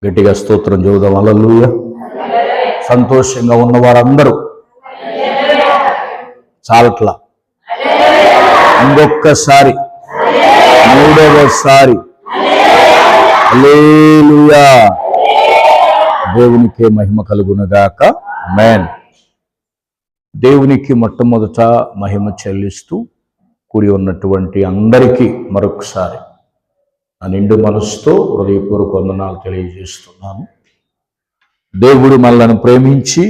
గట్టిగా స్తోత్రం చెబుదాం. హల్లెలూయా. సంతోషంగా ఉన్న వారందరూ చాలట్లా, ఇంకొక్కసారి మూడవసారి హల్లెలూయా. దేవునికే మహిమ కలుగునుగాక. ఆమేన్. దేవునికి మొట్టమొదట మహిమ చెల్లిస్తూ కూడి ఉన్నటువంటి అందరికీ మరొకసారి నా నిండు మనసుతో హృదయపూర్వక వందనాలు తెలియజేస్తున్నాను. దేవుడు మనల్ని ప్రేమించి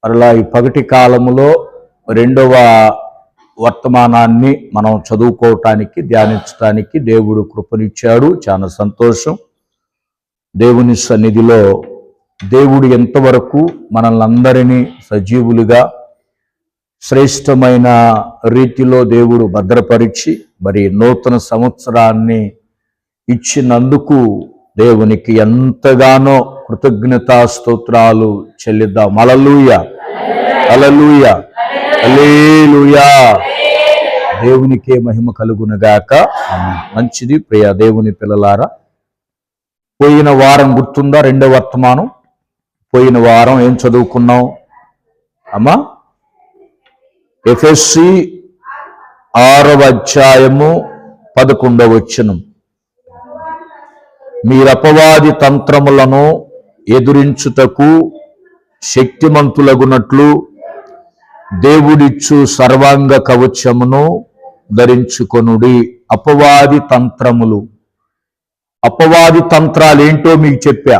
మరలా ఈ పగటి కాలములో రెండవ వర్తమానాన్ని మనం చదువుకోవటానికి, ధ్యానించటానికి దేవుడు కృపనిచ్చాడు. చాలా సంతోషం. దేవుని సన్నిధిలో దేవుడు ఎంతవరకు మనల్ని అందరినీ సజీవులుగా శ్రేష్టమైన రీతిలో దేవుడు భద్రపరిచి మరి నూతన సంవత్సరాన్ని ఇచ్చినందుకు దేవునికి ఎంతగానో కృతజ్ఞతా స్తోత్రాలు చెల్లిద్దాం. హల్లెలూయా, హల్లెలూయా, హల్లెలూయా. దేవునికే మహిమ కలుగునుగాక. మంచిది ప్రియ దేవుని పిల్లలారా. పోయిన వారం గుర్తుందా? రెండవ వర్తమానం. పోయిన వారం ఏం చదువుకున్నాం అమ్మా? ఎఫెసీ 6వ అధ్యాయము 11వ వచనం. మీరపవాది తంత్రములను ఎదురించుటకు శక్తిమంతులగునట్లు దేవుడిచ్చు సర్వాంగ కవచమును ధరించుకొనుడి. అపవాది తంత్రములు, అపవాది తంత్రాలు ఏంటో మీకు చెప్పా.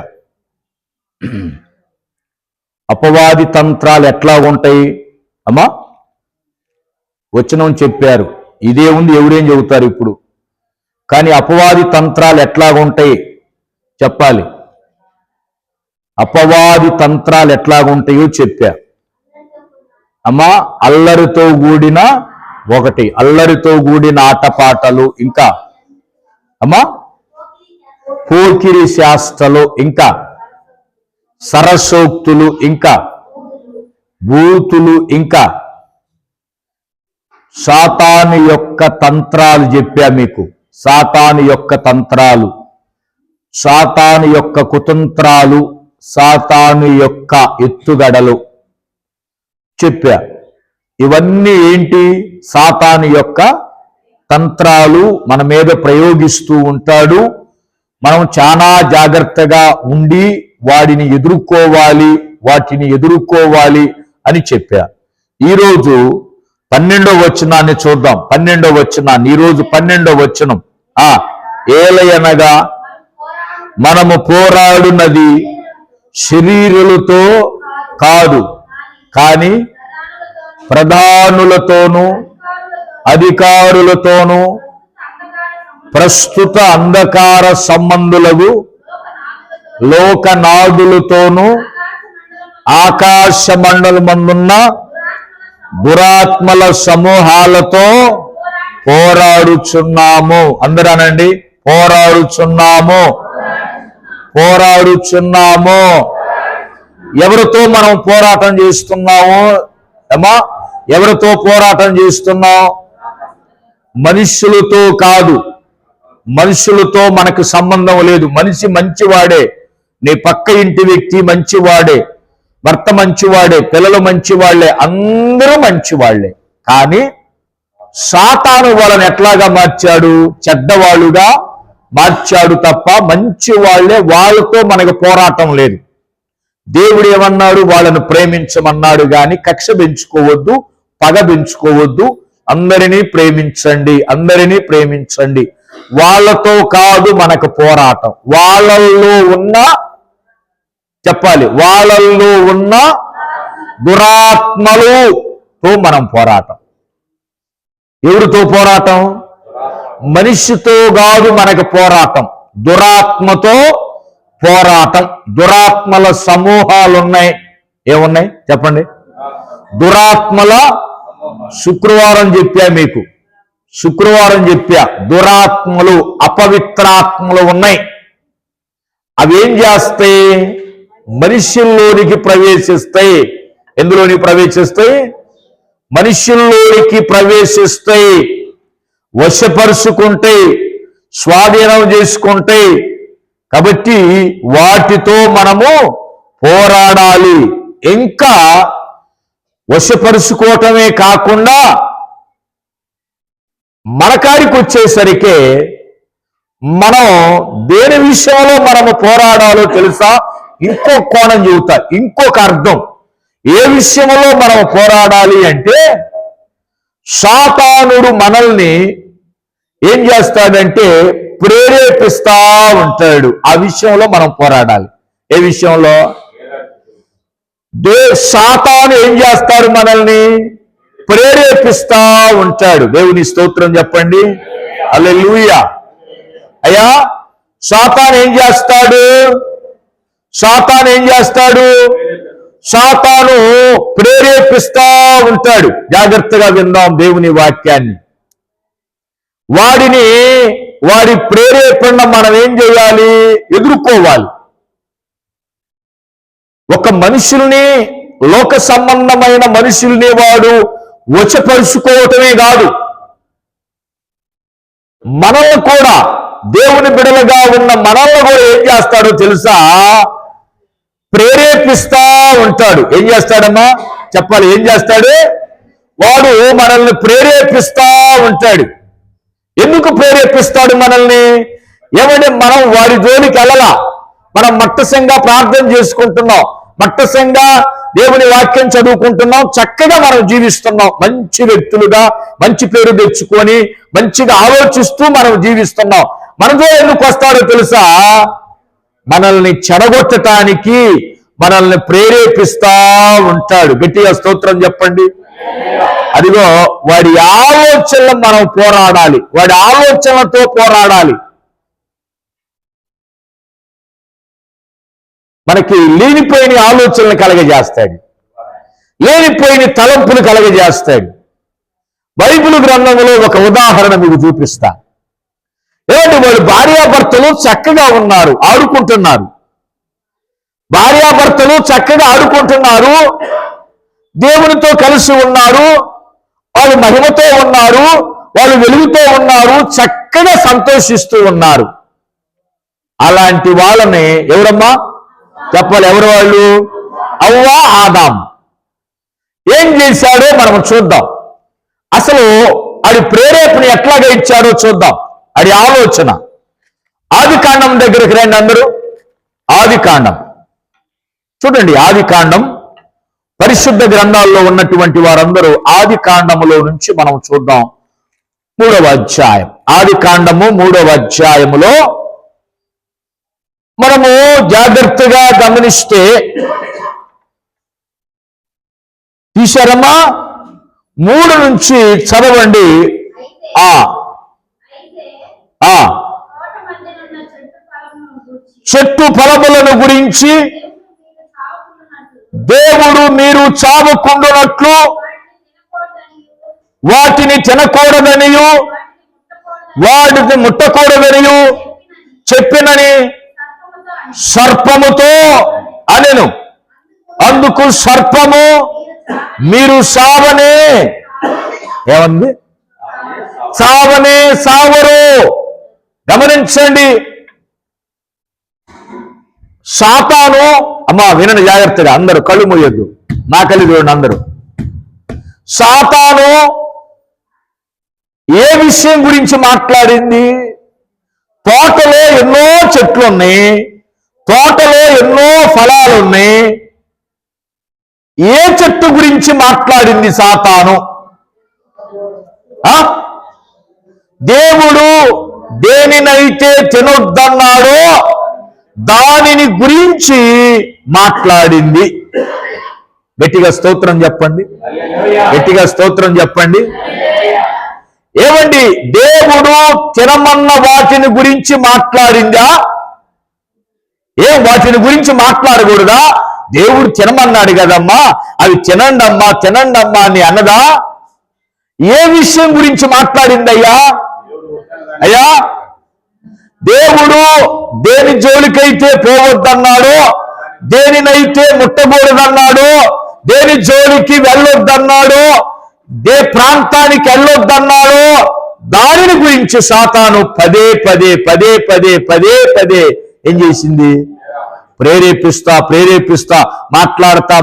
అపవాది తంత్రాలు ఎట్లా ఉంటాయి అమ్మా? వచనం చెప్పారు. ఇదే ఉంది, ఎవరేం చెబుతారు ఇప్పుడు. కానీ అపవాది తంత్రాలు ఎట్లాగుంటాయి చెప్పాలి. అపవాది తంత్రాలు ఎట్లాగుంటాయో చెప్పా అమ్మా. అల్లరితో కూడిన ఒకటి, అల్లరితో కూడిన ఆటపాటలు, ఇంకా అమ్మా పోకిరి శాస్త్రలు, ఇంకా సరసోక్తులు, ఇంకా బూతులు, ఇంకా సాతాను యొక్క తంత్రాలు చెప్పా మీకు. సాతాను యొక్క తంత్రాలు, సాతాను యొక్క కుతంత్రాలు, సాతాను యొక్క ఎత్తుగడలు చెప్పా. ఇవన్నీ ఏంటి? సాతాను యొక్క తంత్రాలు మన మీద ప్రయోగిస్తూ ఉంటాడు. మనం చాలా జాగ్రత్తగా ఉండి వాటిని ఎదుర్కోవాలి అని చెప్పా. ఈరోజు 12వ వచనాన్ని చూద్దాం. 12వ వచనాన్ని, ఈరోజు 12వ వచనం. ఏలయనగా మనము పోరాడునది శరీరులతో కాదు, కానీ ప్రధానులతోనూ అధికారులతోనూ ప్రస్తుత అంధకార సంబంధులకు లోకనాథులతోనూ ఆకాశ మండలమందున్న దురాత్మల సమూహాలతో పోరాడుచున్నాము. అందరూ అనండి, పోరాడుచున్నాము, పోరాడుచున్నాము. ఎవరితో మనం పోరాటం చేస్తున్నాము అమ్మా? ఎవరితో పోరాటం చేస్తున్నాం? మనుషులతో కాదు. మనుషులతో మనకు సంబంధం లేదు. మనిషి మంచివాడే, నీ పక్క ఇంటి వ్యక్తి మంచివాడే, భర్త మంచివాడే, పిల్లలు మంచివాళ్లే, అందరూ మంచివాళ్లే. కానీ సాతాను వాళ్ళని ఎట్లాగా మార్చాడు? చెడ్డవాళ్ళుగా మార్చాడు తప్ప మంచివాళ్లే. వాళ్ళతో మనకు పోరాటం లేదు. దేవుడు ఏమన్నాడు? వాళ్ళను ప్రేమించమన్నాడు. కానీ కక్ష పెంచుకోవద్దు, పగ పెంచుకోవద్దు, అందరినీ ప్రేమించండి, అందరినీ ప్రేమించండి. వాళ్ళతో కాదు మనకు పోరాటం. వాళ్ళల్లో ఉన్న, చెప్పాలి, వాళ్ళల్లో ఉన్న దురాత్మలతో మనం పోరాటం. ఎవరితో పోరాటం? మనిషితో కాదు మనకు పోరాటం, దురాత్మతో పోరాటం. దురాత్మల సమూహాలు ఉన్నాయి. ఏమున్నాయి చెప్పండి? దురాత్మల శుక్రవారం చెప్పా మీకు, శుక్రవారం చెప్పా. దురాత్మలు, అపవిత్రాత్మలు ఉన్నాయి. అవేం చేస్తాయి? మనుష్యుల్లోనికి ప్రవేశిస్తాయి. ఎందులోని ప్రవేశిస్తాయి? మనుష్యుల్లోనికి ప్రవేశిస్తాయి. వశపరుచుకుంటాయి, స్వాధీనం చేసుకుంటాయి. కాబట్టి వాటితో మనము పోరాడాలి. ఇంకా వశపరుచుకోవటమే కాకుండా మన కాడికి వచ్చేసరికి మనం దేని విషయంలో మనము పోరాడాలో తెలుసా? ఇంకో కోణం చెబుతా, ఇంకొక అర్థం. ఏ విషయంలో మనం పోరాడాలి అంటే, సాతానుడు మనల్ని ఏం చేస్తాడంటే ప్రేరేపిస్తా ఉంటాడు. ఆ విషయంలో మనం పోరాడాలి. ఏ విషయంలో? సాతాను ఏం చేస్తాడు? మనల్ని ప్రేరేపిస్తా ఉంటాడు. దేవుని స్తోత్రం చెప్పండి. హల్లెలూయా. అయ్యా, సాతాను ఏం చేస్తాడు? సాతాను ప్రేరేపిస్తా ఉంటాడు. జాగ్రత్తగా విందాం దేవుని వాక్యాన్ని. వాడి ప్రేరేపణ మనం ఏం చేయాలి? ఎదుర్కోవాలి. ఒక మనుషుల్ని, లోక సంబంధమైన మనుషుల్ని వాడు వశపరుచుకోవటమే కాదు, మనల్ని కూడా, దేవుని బిడలుగా ఉన్న మనల్ని కూడా ఏం చేస్తాడో తెలుసా? ప్రేరేపిస్తా ఉంటాడు. ఏం చేస్తాడమ్మా? చెప్పాలి. ఏం చేస్తాడు? వాడు మనల్ని ప్రేరేపిస్తా ఉంటాడు. ఎందుకు ప్రేరేపిస్తాడు మనల్ని? ఏమంటే మనం వాడి జోలికి వెళ్ళలా. మనం మట్టసంగా ప్రార్థన చేసుకుంటున్నాం, మట్టసంగా దేవుని వాక్యం చదువుకుంటున్నాం, చక్కగా మనం జీవిస్తున్నాం. మంచి వ్యక్తులుగా మంచి పేరు తెచ్చుకొని మంచిగా ఆలోచిస్తూ మనం జీవిస్తున్నాం. మనతో ఎందుకు వస్తాడో తెలుసా? మనల్ని చెడగొట్టడానికి మనల్ని ప్రేరేపిస్తా ఉంటాడు. గట్టిగా స్తోత్రం చెప్పండి. అదిగో వాడి ఆలోచనలు మనం పోరాడాలి. వాడి ఆలోచనలతో పోరాడాలి. మనకి లేనిపోయిన ఆలోచనలు కలగజేస్తాడు, లేనిపోయిన తలంపులు కలగజేస్తాడు. బైబిల్ గ్రంథంలో ఒక ఉదాహరణ మీకు చూపిస్తా. ఏమంటే వాళ్ళు భార్యాభర్తలు చక్కగా ఉన్నారు, ఆడుకుంటున్నారు. భార్యాభర్తలు చక్కగా ఆడుకుంటున్నారు, దేవునితో కలిసి ఉన్నారు, వాళ్ళు మహిమతో ఉన్నారు, వాళ్ళు వెలుగుతో ఉన్నారు, చక్కగా సంతోషిస్తూ ఉన్నారు. అలాంటి వాళ్ళని ఎవరమ్మా? చెప్పాలి. ఎవరు వాళ్ళు? అవ్వ, ఆదాం. ఏం చేశాడో మనం చూద్దాం. అసలు అది ప్రేరేపణ ఎట్లాగా ఇచ్చాడో చూద్దాం. అది ఆలోచన. ఆదికాండం దగ్గరికి రండి అందరూ. ఆదికాండం చూడండి. ఆదికాండం పరిశుద్ధ గ్రంథాల్లో ఉన్నటువంటి వారందరూ ఆదికాండములో నుంచి మనం చూద్దాం. 3వ అధ్యాయం. ఆదికాండము 3వ అధ్యాయములో మనము జాగ్రత్తగా గమనిస్తే, తీశారమ్మా? 3 నుంచి చదవండి. చెట్టు ఫలములను గురించి దేవుడు మీరు చావకుండునట్లు వాటిని తినకూడదనియు వాటిని ముట్టకూడదనియు చెప్పినని సర్పముతో అనెను. అందుకు సర్పము మీరు సావనే, ఏమంది? సావనే సావరు. గమనించండి. సాతాను, అమ్మా వినండి జాగ్రత్తగా, అందరూ కళ్ళు మూయొద్దు, నా కళ్ళు చూడండి అందరూ. సాతాను ఏ విషయం గురించి మాట్లాడింది? తోటలో ఎన్నో చెట్లు ఉన్నాయి, తోటలో ఎన్నో ఫలాలు ఉన్నాయి. ఏ చెట్టు గురించి మాట్లాడింది సాతాను? దేవుడు దేనినైతే తినొద్దన్నాడో దానిని గురించి మాట్లాడింది. గట్టిగా స్తోత్రం చెప్పండి. గట్టిగా స్తోత్రం చెప్పండి. ఏమండి, దేవుడు తినమన్న వాటిని గురించి మాట్లాడిందా? వాటిని గురించి మాట్లాడకూడదా? దేవుడు తినమన్నాడు కదమ్మా, అవి తినండి అమ్మా, తినండి అమ్మా అని అన్నదా? ఏ విషయం గురించి మాట్లాడిందయ్యా? అయ్యా, దేవుడు దేని జోలికైతే పోవద్దన్నాడో, దేనినైతే ముట్టకూడదన్నాడో, దేని జోలికి వెళ్ళొద్దన్నాడో, ఏ ప్రాంతానికి వెళ్ళొద్దన్నాడో దానిని గురించి సాతాను పదే పదే ఏం చేసింది? ప్రేరేపిస్తా మాట్లాడుతా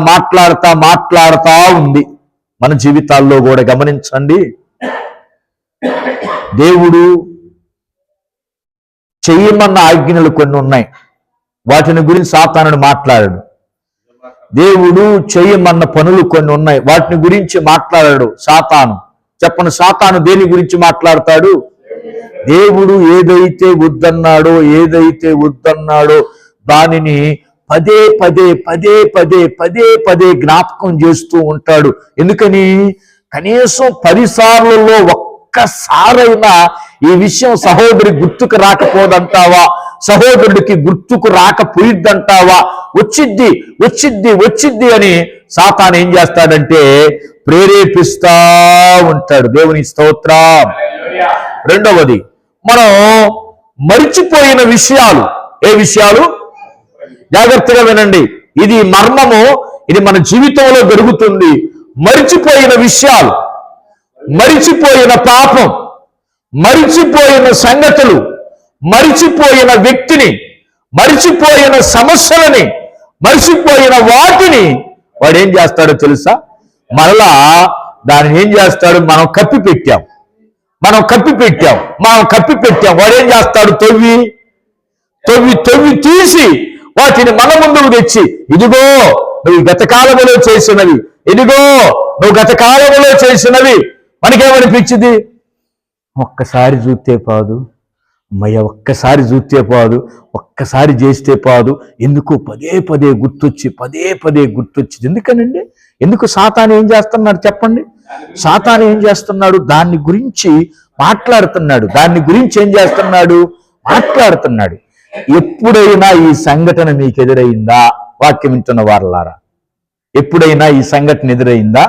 ఉంది. మన జీవితాల్లో కూడా గమనించండి, దేవుడు చెయ్యమన్న ఆజ్ఞలు కొన్ని ఉన్నాయి, వాటిని గురించి సాతానుడు మాట్లాడాడు. దేవుడు చేయమన్న పనులు కొన్ని ఉన్నాయి, వాటిని గురించి మాట్లాడాడు సాతాను. చెప్పండి, సాతాను దేని గురించి మాట్లాడతాడు? దేవుడు ఏదైతే వద్దన్నాడో దానిని పదే జ్ఞాపకం చేస్తూ ఉంటాడు. ఎందుకని? కనీసం 10 సార్లలో ఒక్కసారైనా ఈ విషయం సహోదరి గుర్తుకు రాకపోదంటావా, సహోదరుడికి గుర్తుకు రాకపోయిద్దంటావా? వచ్చిద్ది అని సాతాను ఏం చేస్తాడంటే ప్రేరేపిస్తా ఉంటాడు. దేవుని స్తోత్రం. రెండవది, మనం మరిచిపోయిన విషయాలు. ఏ విషయాలు? జాగ్రత్తగా వినండి, ఇది మర్మము, ఇది మన జీవితంలో జరుగుతుంది. మరిచిపోయిన విషయాలు, మరిచిపోయిన పాపం, మరిచిపోయిన సంగతులు, మరిచిపోయిన వ్యక్తిని, మరిచిపోయిన సమస్యలని, మరిచిపోయిన వాటిని వాడు ఏం చేస్తాడో తెలుసా? మరలా దాన్ని ఏం చేస్తాడు? మనం కప్పిపెట్టాం. వాడు ఏం చేస్తాడు? తవ్వి తీసి వాటిని మన ముందుకు తెచ్చి, ఇదిగో నువ్వు గత కాలంలో చేసినవి, మనకేమనిపించింది? ఒక్కసారి చూస్తే పాదు, అమ్మయ్య ఒక్కసారి చూస్తే పాదు, ఒక్కసారి చేస్తే పాదు, ఎందుకు పదే గుర్తొచ్చి ఎందుకనండి? ఎందుకు? సాతాను ఏం చేస్తున్నాడు చెప్పండి? సాతాను ఏం చేస్తున్నాడు? దాన్ని గురించి మాట్లాడుతున్నాడు. ఎప్పుడైనా ఈ సంఘటన మీకు ఎదురైందా? వాక్యం వింటున్న వారలారా, ఎప్పుడైనా ఈ సంఘటన ఎదురైందా?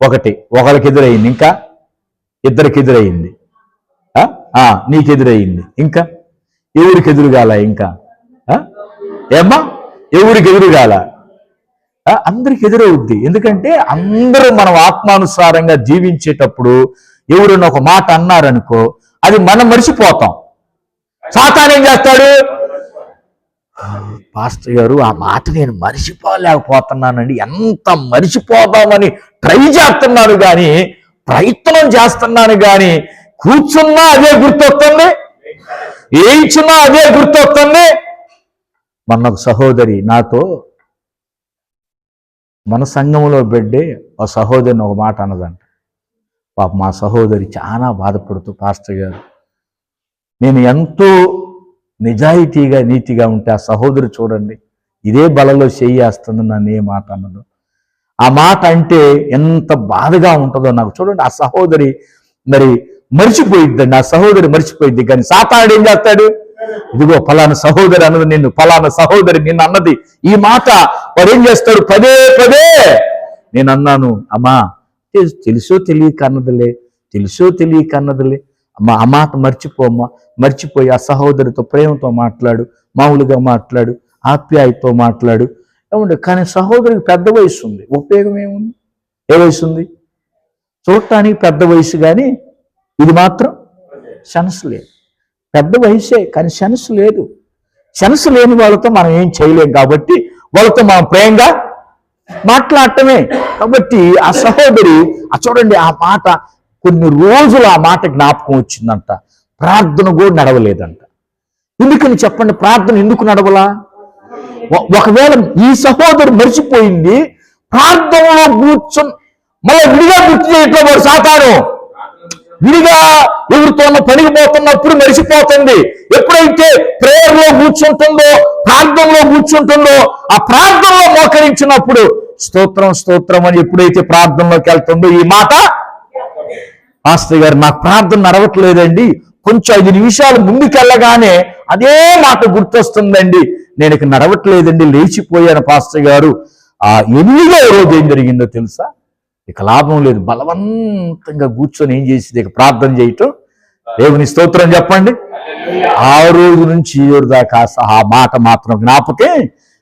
ఒకరికి ఎదురైంది, ఇంకా ఇద్దరికి ఎదురైంది, నీకెదురయింది, ఇంకా ఎవరికి ఎదురుగాల? ఇంకా ఏమ్మా ఎవరికి ఎదురుగాల? అందరికి ఎదురవుద్ది. ఎందుకంటే అందరూ మనం ఆత్మానుసారంగా జీవించేటప్పుడు ఎవరైనా ఒక మాట అన్నారనుకో, అది మనం మర్చిపోతాం. సాతాను ఏం చేస్తాడు? పాస్టర్ గారు ఆ మాట నేను మర్చిపోలేకపోతున్నానండి, ఎంత మర్చిపోదామని ట్రై చేస్తున్నాను కానీ, ప్రయత్నం చేస్తున్నాను కానీ, కూర్చున్నా అదే గుర్తొస్తుంది, ఏయించున్నా అదే గుర్తొస్తుంది. మొన్న ఒక సహోదరి నాతో, మన సంఘంలో బిడ్డే ఆ సహోదరిని ఒక మాట అన్నదంట. పాప మా సహోదరి చాలా బాధపడుతూ, పాస్టర్ గారు నేను ఎంతో నిజాయితీగా నీతిగా ఉంటే ఆ సహోదరి చూడండి ఇదే బలలో చేయేస్తుంది, నన్ను ఏ మాట అన్నదో. ఆ మాట అంటే ఎంత బాధగా ఉంటుందో నాకు. చూడండి, ఆ సహోదరి మరి మర్చిపోయిద్దండి, ఆ సహోదరి మర్చిపోయిద్ది. కానీ సాతానుడు ఏం చేస్తాడు? ఇదిగో ఫలానా సహోదరి అన్నది నిన్ను, ఫలానా సహోదరి నిన్ను అన్నది, ఈ మాట వాడు ఏం చేస్తాడు? పదే నేను అన్నాను అమ్మా, తెలుసో తెలియక అన్నదిలే అమ్మా, ఆ మాట మర్చిపోమ్మా, మర్చిపోయి ఆ సహోదరితో ప్రేమతో మాట్లాడు, మామూలుగా మాట్లాడు, ఆప్యాయతో మాట్లాడు. ఏమంటే కానీ సహోదరికి పెద్ద వయసు ఉంది, ఉపయోగం ఏముంది? ఏ వయసు ఉంది? చూడటానికి పెద్ద వయసు, కానీ ఇది మాత్రం సెన్స్ లేదు. పెద్ద వయసే కానీ సెన్స్ లేదు. సెన్స్ లేని వాళ్ళతో మనం ఏం చేయలేం కాబట్టి వాళ్ళతో మనం ప్రేమగా మాట్లాడటమే. కాబట్టి ఆ సహోదరి చూడండి, ఆ మాట కొన్ని రోజులు ఆ మాట జ్ఞాపకం వచ్చిందంట. ప్రార్థన కూడా నడవలేదంట. ఎందుకని చెప్పండి? ప్రార్థన ఎందుకు నడవలా? ఒకవేళ ఈ సహోదరు మర్చిపోయింది, ప్రార్థనలో కూర్చొని మళ్ళీ విడిగా గుర్తు చేయట్లో వాడు సాతాను విడిగా ఎవరితోనో పనికి పోతున్నప్పుడు మరిచిపోతుంది. ఎప్పుడైతే ప్రేయర్లో కూర్చుంటుందో, ప్రార్థనలో కూర్చుంటుందో, ఆ ప్రార్థనలో మోకరించినప్పుడు స్తోత్రం అని ఎప్పుడైతే ప్రార్థనలోకి వెళ్తుందో, ఈ మాట పాస్టర్ గారు నాకు ప్రార్థన నడవట్లేదండి, కొంచెం 5 నిమిషాలు ముందుకెళ్ళగానే అదే మాట గుర్తొస్తుందండి, నేను ఇక నడవట్లేదండి, లేచిపోయాను పాస్టర్ గారు. ఆ 8వ రోజు ఏం జరిగిందో తెలుసా? ఇక లాభం లేదు, బలవంతంగా కూర్చొని ఏం చేసింది? ఇక ప్రార్థన చేయటం. దేవుని స్తోత్రం చెప్పండి. ఆ రోజు నుంచి ఈ రోజు దాకా ఆ మాట మాత్రం జ్ఞాపకే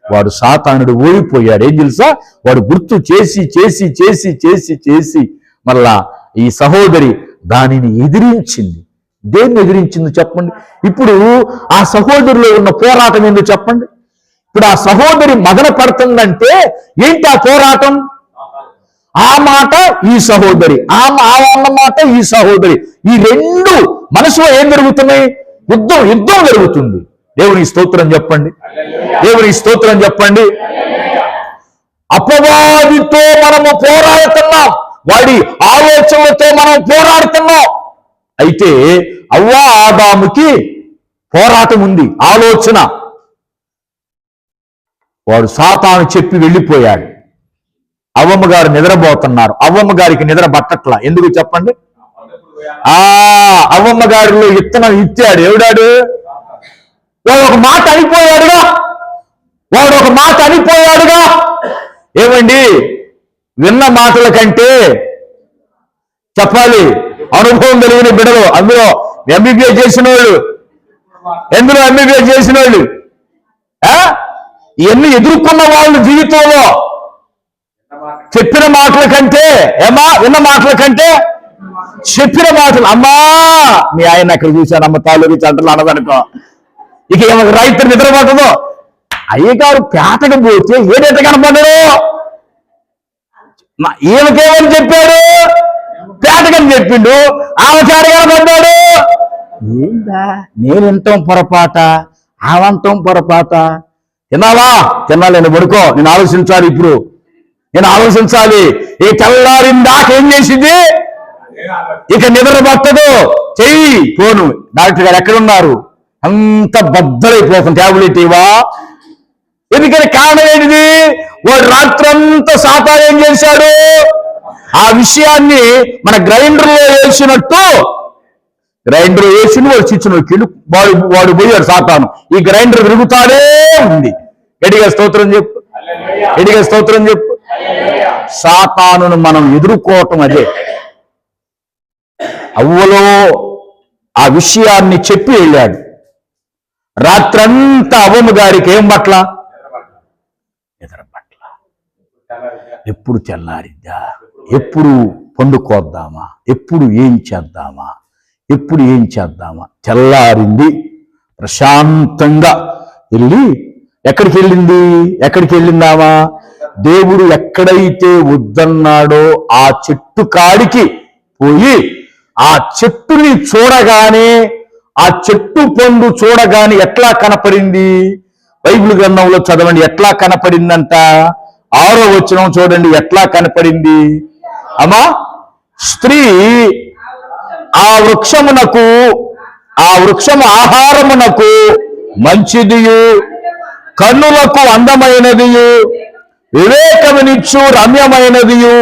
వాడు సాతానుడు ఓడిపోయాడు. ఏం తెలుసా? వాడు గుర్తు చేసి మళ్ళా ఈ సహోదరి దానిని ఎదిరించింది. దేన్ని ఎదిరించింది చెప్పండి? ఇప్పుడు ఆ సహోదరిలో ఉన్న పోరాటం ఏందో చెప్పండి. ఇప్పుడు ఆ సహోదరి మదన పడుతుందంటే ఏంటి ఆ పోరాటం? ఆ మాట ఈ సహోదరి, ఆ అన్న మాట ఈ సహోదరి, ఈ రెండు మనసులో ఏం జరుగుతున్నాయి? యుద్ధం జరుగుతుంది. దేవుని స్తోత్రం చెప్పండి, దేవుని స్తోత్రం చెప్పండి. అపవాదితో మనము పోరాడుతున్నాం, వాడి ఆలోచనలతో మనం పోరాడుతున్నాం. అయితే అవ్వ ఆదాముకి పోరాటం ఉంది, ఆలోచన. వాడు సాతాను చెప్పి వెళ్ళిపోయాడు. అవ్వమ్మ గారు నిద్రపోతున్నారు. అవ్వమ్మ గారికి నిద్ర పట్టట్లా. ఎందుకు చెప్పండి? అవ్వమ్మ గారిలో ఇత్తనం ఇచ్చాడు. ఎవడాడు? వాడు ఒక మాట అనిపోయాడుగా. ఏమండి, విన్న మాటల కంటే చెప్పాలి అనుభవం కలిగిన బిడ్డలు, అందులో ఎంబీబీఎస్ చేసిన వాళ్ళు, ఇవన్నీ ఎదుర్కొన్న వాళ్ళు జీవితంలో చెప్పిన మాటల కంటే, విన్న మాటల కంటే చెప్పిన మాటలు. అమ్మా, మీ ఆయన అక్కడ చూశాను, అమ్మ తాలూకి చంటలు అన్నదనుకో, ఇక ఏమో రైతు నిద్రపోతుందో. అయ్యగారు పేటకు పోతే ఏదైతే కనపడ్డాడు, ఈమెకేమని చెప్పాడు? పేటకని చెప్పిండు. ఆమెచారు కనపడ్డాడు. ఏందా నేను వింటాం పొరపాట, ఆవంతం పొరపాట. తినాలి, నేను పడుకో, నేను ఆలోచించాలి. ఇప్పుడు నేను ఆలోచించాలి. ఈ తెల్లారిందాక ఏం చేసింది? ఇక నిద్ర పట్టదు. చెయ్యి పోను. డాక్టర్ గారు ఎక్కడున్నారు? అంత బద్దలైపోతుంది. ట్యాబ్లెట్ ఇవా? ఎందుకని కారణం ఏంటిది? వాడు రాత్రంతా సాతాను ఏం చేశాడు? ఆ విషయాన్ని మన గ్రైండర్లో వేసినట్టు, గ్రైండర్ వేసి వాడు చిచ్చిన వాడు పోయాడు సాతాను. ఈ గ్రైండర్ తిరుగుతాడే ఉంది. గట్టిగా స్తోత్రం చెప్పు, గట్టిగా స్తోత్రం చెప్పు. సాతానును మనం ఎదుర్కోవటం అదే. అవ్వలో ఆ విషయాన్ని చెప్పి వెళ్ళాడు. రాత్రంతా అవ్వమ్మ గారికి ఏం పట్ల? నిద్ర పట్ల. ఎప్పుడు తెల్లారిద్దా, ఎప్పుడు పండుకోద్దామా, ఎప్పుడు ఏం చేద్దామా. తెల్లారింది. ప్రశాంతంగా వెళ్ళి ఎక్కడికి వెళ్ళిందామా? దేవుడు ఎక్కడైతే వద్దన్నాడో ఆ చెట్టు కాడికి పోయి, ఆ చెట్టుని చూడగానే, ఆ చెట్టు పండు చూడగానే ఎట్లా కనపడింది? బైబిల్ గ్రంథంలో చదవండి, ఎట్లా కనపడిందంట. 6వ వచనం చూడండి, ఎట్లా కనపడింది. అమ్మా, స్త్రీ ఆ వృక్షము ఆహారమునకు మంచిదియు, కన్నులకు అందమైనదియు, వివేకమునిచ్చు రమ్యమైనదియు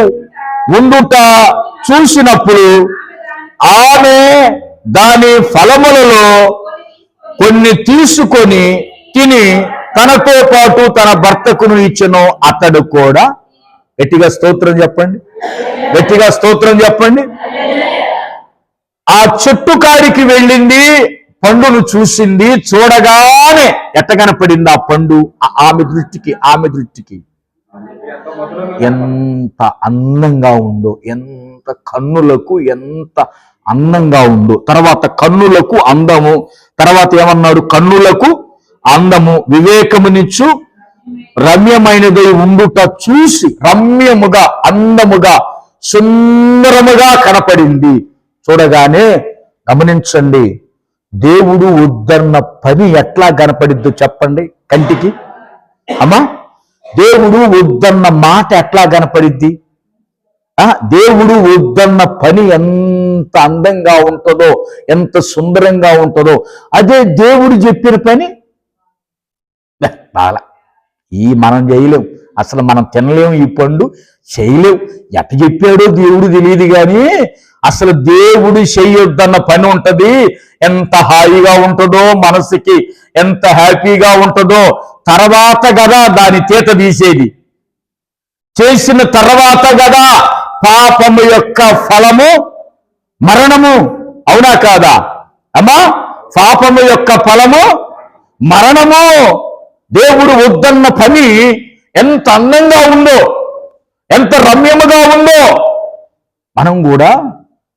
ఉండుట చూసినప్పుడు ఆమె దాని ఫలములలో కొన్ని తీసుకొని తిని తనతో పాటు తన భర్తకును ఇచ్చెను. అతడు కూడా. గట్టిగా స్తోత్రం చెప్పండి, గట్టిగా స్తోత్రం చెప్పండి. ఆ చెట్టు కాడికి వెళ్ళింది, పండును చూసింది. చూడగానే ఎట్ట కనపడింది ఆ పండు? ఆమె దృష్టికి ఎంత అందంగా ఉందో, ఎంత కన్నులకు ఎంత అందంగా ఉందో. తర్వాత కన్నులకు అందము, తర్వాత ఏమన్నాడు? కన్నులకు అందము, వివేకమునిచ్చు రమ్యమైనదై ఉండుట చూసి, రమ్యముగా, అందముగా, సుందరముగా కనపడింది. చూడగానే గమనించండి, దేవుడు వద్దన్న పని ఎట్లా కనపడిద్దో చెప్పండి కంటికి. అమ్మా, దేవుడు వద్దన్న మాట ఎట్లా కనపడిద్ది? దేవుడు వద్దన్న పని ఎంత అందంగా ఉంటుందో, ఎంత సుందరంగా ఉంటుందో, అదే దేవుడు చెప్పిన పని బాగా మనం చేయలేం. అసలు మనం తినలేము, ఈ పండు చేయలేం. ఎట్ట చెప్పాడో దేవుడు తెలియదు, కానీ అసలు దేవుడు చేయొద్దన్న పని ఉంటది. ఎంత హాయిగా ఉంటుందో, మనసుకి ఎంత హ్యాపీగా ఉంటుందో. తర్వాత కదా దాని తీత తీసేది. చేసిన తర్వాత కదా పాపము యొక్క ఫలము మరణము. అవునా కాదా అమ్మా? పాపము యొక్క ఫలము మరణము. దేవుడు వద్దన్న పని ఎంత అందంగా ఉందో, ఎంత రమ్యముగా ఉందో. మనం కూడా,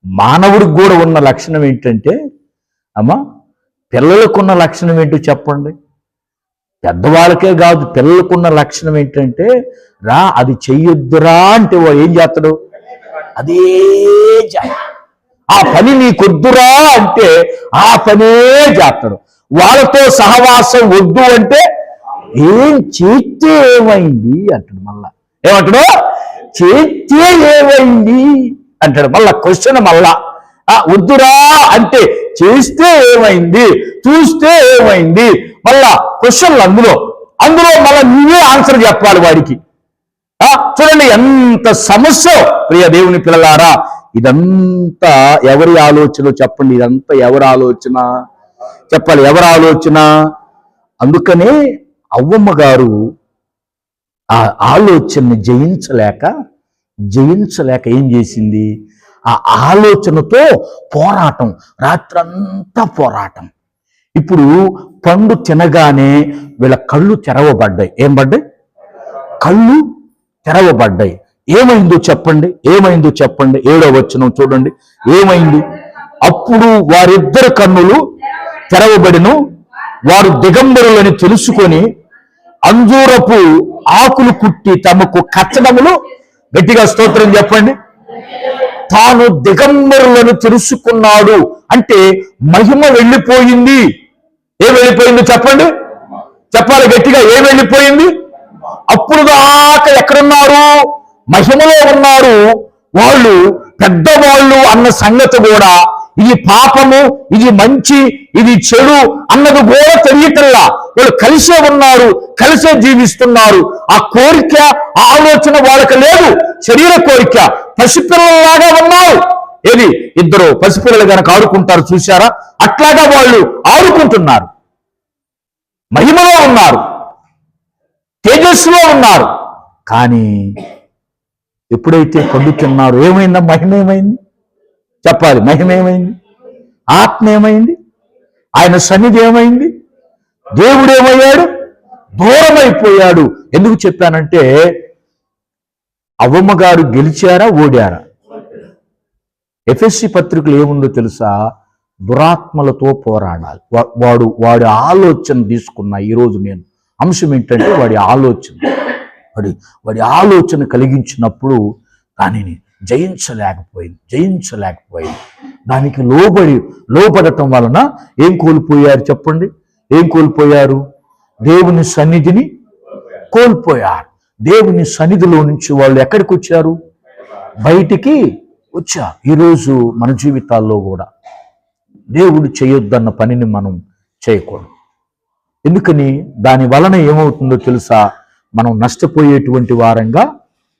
మానవుడికి కూడా ఉన్న లక్షణం ఏంటంటే, అమ్మా, పిల్లలకున్న లక్షణం ఏంటో చెప్పండి. పెద్దవాళ్ళకే కాదు, పిల్లలకున్న లక్షణం ఏంటంటే, రా అది చెయ్యొద్దురా అంటే వాడు ఏం చేస్తాడు, అదే ఆ పని నీకొద్దురా అంటే ఆ పనే చేస్తాడు. వాళ్ళతో సహవాసం వద్దు అంటే ఏం చేస్తే ఏమైంది అంటాడు. మళ్ళా ఏమంటాడు, చేస్తే ఏమైంది అంటాడు. మళ్ళా క్వశ్చన్ మళ్ళా వద్దురా అంటే చేస్తే ఏమైంది, చూస్తే ఏమైంది, మళ్ళా క్వశ్చన్లు అందులో మళ్ళా నువ్వే ఆన్సర్ చెప్పాలి వాడికి. చూడండి ఎంత సమస్య. ప్రియ దేవుని పిల్లలారా, ఇదంతా ఎవరి ఆలోచన చెప్పండి, ఇదంతా ఎవరి ఆలోచన చెప్పాలి, ఎవరి ఆలోచన. అందుకనే అవ్వమ్మ గారు ఆ ఆలోచనని జయించలేక ఏం చేసింది, ఆ ఆలోచనతో పోరాటం, రాత్రంతా పోరాటం. ఇప్పుడు పండు తినగానే వీళ్ళ కళ్ళు తెరవబడ్డాయి. ఏం పడ్డాయి, కళ్ళు తెరవబడ్డాయి. ఏమైందో చెప్పండి, 7వ వచనం చూడండి, ఏమైంది. అప్పుడు వారిద్దరు కన్నులు తెరవబడిను, వారు దిగంబరులని తెలుసుకొని అంజూరపు ఆకులు కుట్టి తమకు కచ్చడములు, గట్టిగా స్తోత్రం చెప్పండి. తాను దిగంబరులను తెలుసుకున్నాడు అంటే మహిమ వెళ్ళిపోయింది. ఏం వెళ్ళిపోయిందో చెప్పండి, చెప్పాలి గట్టిగా. ఏం వెళ్ళిపోయింది? అప్పుడు దాకా ఎక్కడున్నారు, మహిమలో ఉన్నారు వాళ్ళు, పెద్దవాళ్ళు అన్న సంగతి కూడా, ఇది పాపము, ఇది మంచి, ఇది చెడు అన్నది కూడా తెలియటల్లా. వాళ్ళు కలిసే ఉన్నారు, కలిసే జీవిస్తున్నారు. ఆ కోరిక, ఆ ఆలోచన వాళ్ళకి లేదు, శరీర కోరిక. పసిపిల్లలాగా ఉన్నారు. ఏది, ఇద్దరు పసిపిల్లలు కనుక ఆడుకుంటారు చూశారా, అట్లాగా వాళ్ళు ఆడుకుంటున్నారు. మహిమలో ఉన్నారు, తేజస్సులో ఉన్నారు. కానీ ఎప్పుడైతే పండు తిన్నారో ఏమైందా, మహిమ ఏమైంది చెప్పాలి, మహిమ ఏమైంది, ఆత్మ ఏమైంది, ఆయన సన్నిధి ఏమైంది, దేవుడు ఏమయ్యాడు, దూరం అయిపోయాడు. ఎందుకు చెప్పానంటే, అవ్వమ్మ గారు గెలిచారా ఓడారా? ఎఫెసీ పత్రికలు ఏముందో తెలుసా, దురాత్మలతో పోరాడాలి. వాడి ఆలోచన తీసుకున్నా ఈరోజు నేను. అంశం ఏంటంటే వాడి ఆలోచన కలిగించినప్పుడు దానిని జయించలేకపోయింది. దానికి లోబడటం వలన ఏం కోల్పోయారు చెప్పండి, ఏం కోల్పోయారు? దేవుని సన్నిధిని కోల్పోయారు. దేవుని సన్నిధిలో నుంచి వాళ్ళు ఎక్కడికి వచ్చారు? బయటికి వచ్చారు. ఈరోజు మన జీవితాల్లో కూడా దేవుడు చేయొద్దన్న పనిని మనం చేయకూడదు. ఎందుకని? దాని వలన ఏమవుతుందో తెలుసా, మనం నష్టపోయేటువంటి వారంగా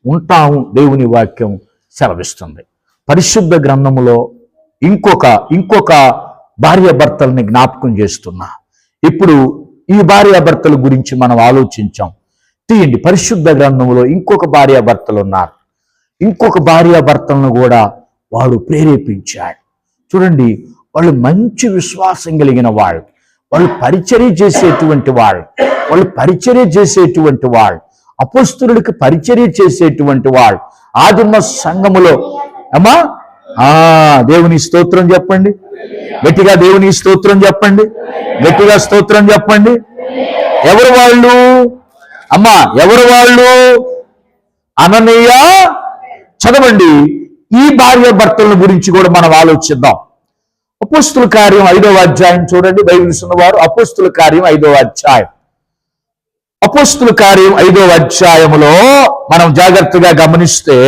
ఉంటాము. దేవుని వాక్యం సెలవిస్తుంది. పరిశుద్ధ గ్రంథములో ఇంకొక భార్యాభర్తల్ని జ్ఞాపకం చేస్తున్నా. ఇప్పుడు ఈ భార్యాభర్తల గురించి మనం ఆలోచించాం. తీయండి, పరిశుద్ధ గ్రంథంలో ఇంకొక భార్యాభర్తలు ఉన్నారు. ఇంకొక భార్యాభర్తలను కూడా వాడు ప్రేరేపించాడు. చూడండి, వాళ్ళు మంచి విశ్వాసం కలిగిన వాళ్ళు, వాళ్ళు పరిచర్య చేసేటువంటి వాళ్ళు, అపోస్తలుడికి పరిచర్య చేసేటువంటి వాళ్ళు. ఆదిమ సంఘములో అమ్మా దేవుని స్తోత్రం చెప్పండి గట్టిగా, దేవుని స్తోత్రం చెప్పండి గట్టిగా, స్తోత్రం చెప్పండి. ఎవరు వాళ్ళు అమ్మా, ఎవరు వాళ్ళు? అననీయ. చదవండి, ఈ భార్య భర్తల గురించి కూడా మనం ఆలోచిద్దాం. అపోస్తుల కార్యం 5వ అధ్యాయం చూడండి, బైబిల్ ఉన్నవారు. అపోస్తుల కార్యం 5వ అధ్యాయం, అపోస్తుల కార్యం 5వ అధ్యాయములో మనం జాగ్రత్తగా గమనిస్తే,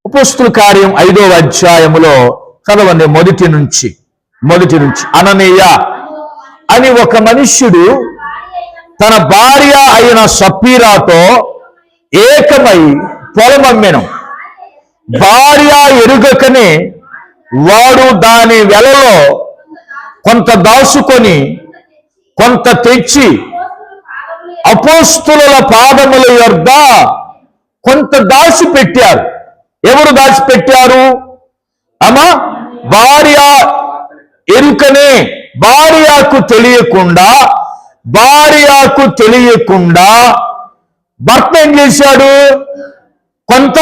అపోస్తుల కార్యం 5వ అధ్యాయములో చదవండి మొదటి నుంచి. అననీయ అని ఒక మనుష్యుడు తన భార్య అయిన సప్పీరాతో ఏకమై పొలమమ్మెను. భార్య ఎరుగకనే వాడు దాని వెలలో కొంత దాచుకొని కొంత తెచ్చి అపోస్తుల పాదముల యొద్ద కొంత దాచిపెట్టారు. ఎవరు దాచిపెట్టారు? అమ్మా, భార్య ఎరుకనే, భార్యకు తెలియకుండా భర్త ఏం చేశాడు? కొంత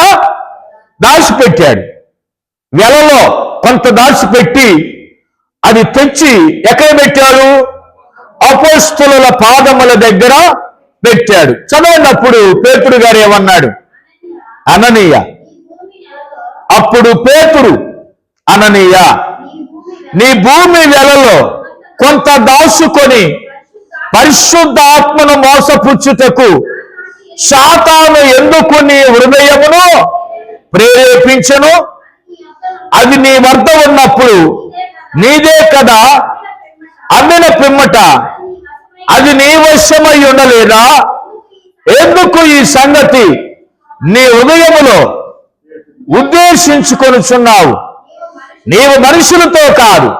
దాచిపెట్టాడు. వెలలో కొంత దాచిపెట్టి అది తెచ్చి ఎక్కడ పెట్టాడు? అపోస్తలుల పాదముల దగ్గర పెట్టాడు. చదివినప్పుడు పేతురు గారు ఏమన్నాడు? అననీయ. అప్పుడు పేతురు, అననీయ, నీ భూమి వెలలో కొంత దాచుకొని పరిశుద్ధాత్మను మోసపుచ్చుటకు సాతాను ఎందుకు నీ హృదయమును ప్రేరేపించను? అది నీ వద్ద ఉన్నప్పుడు నీదే కదా, అమ్మిన పిమ్మట అది నీ వశమై ఉండలేదా? ఎందుకు ఈ సంగతి నీ హృదయములో ఉద్దేశించుకొనుచున్నావు? నీవు మనుషులతో కాదు,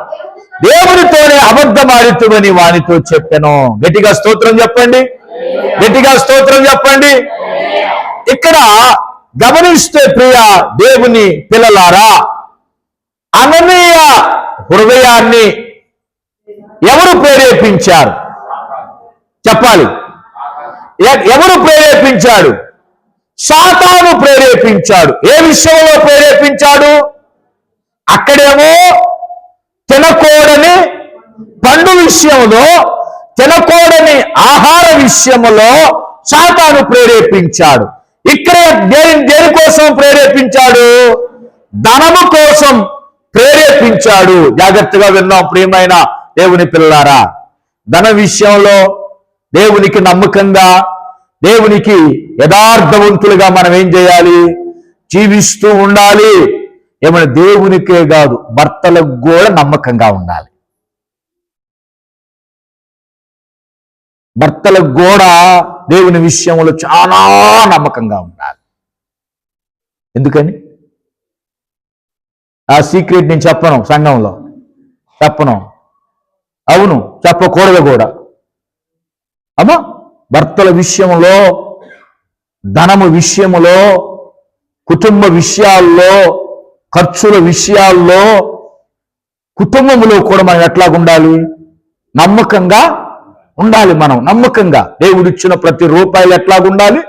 దేవునితోనే అబద్ధమాడుతువని వానితో చెప్పాను. గట్టిగా స్తోత్రం చెప్పండి, గట్టిగా స్తోత్రం చెప్పండి. ఇక్కడ గమనిస్తే ప్రియ దేవుని పిల్లలారా, అననీయ హృదయాన్ని ఎవరు ప్రేరేపించారు? చెప్పాలి. ఎవరు ప్రేరేపించాడు? సాతాను ప్రేరేపించాడు. ఏ విషయంలో ప్రేరేపించాడు? అక్కడేమో తినకూడని పండు విషయంలో, తినకూడని ఆహార విషయంలో సాతాను ప్రేరేపించాడు. ఇక్కడ దేనికోసం ప్రేరేపించాడు? ధనము కోసం ప్రేరేపించాడు. జాగ్రత్తగా విన్నాం ప్రియమైన దేవుని పిల్లలారా. ధన విషయంలో దేవునికి నమ్మకంగా, దేవునికి యథార్థవంతులుగా మనం ఏం చేయాలి? జీవిస్తూ ఉండాలి. ఏమైనా దేవునికే కాదు, భర్తలకు కూడా నమ్మకంగా ఉండాలి. భర్తలకు కూడా దేవుని విషయంలో చాలా నమ్మకంగా ఉండాలి. ఎందుకని? ఆ సీక్రెట్ నేను చెప్పను, సంఘంలో చెప్పను. అవును, చెప్పకూడదు కూడా. అమ్మా, భర్తల విషయంలో, ధనము విషయంలో, కుటుంబ విషయాల్లో, ఖర్చుల విషయాల్లో, కుటుంబంలో కూడా మనం ఎట్లా ఉండాలి? నమ్మకంగా ఉండాలి. మనం నమ్మకంగా దేవుడిచ్చిన ప్రతి రూపాయలు ఎట్లా ఉండాలి?